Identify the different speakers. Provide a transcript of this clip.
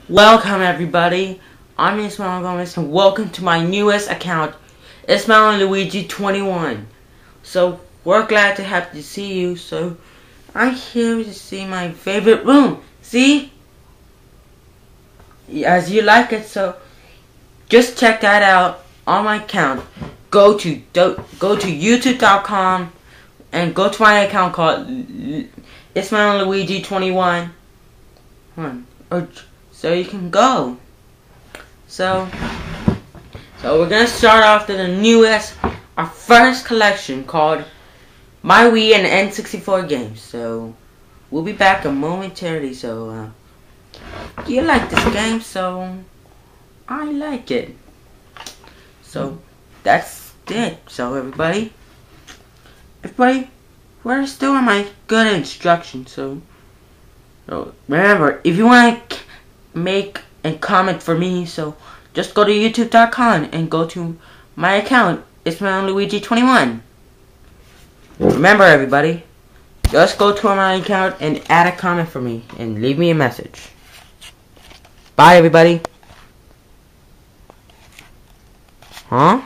Speaker 1: Welcome everybody, I'm Ismael Gomez and welcome to my newest account, Ismael Luigi 21. So we're glad to have to see you. So I'm here to see my favorite room. See? As you like it, so just check that out on my account. Go to youtube.com and go to my account called Ismael Luigi 21. So you can go. So we're gonna start off with the newest, our first collection called My Wii and N64 games. So we'll be back momentarily. So you like this game? So I like it. So that's it. So everybody, we're still on my good instructions. So remember, if you want to make and comment for me, so just go to youtube.com and go to my account, Ismael Luigi 21. Remember everybody, just go to my account and add a comment for me and leave me a message. Bye everybody. Huh?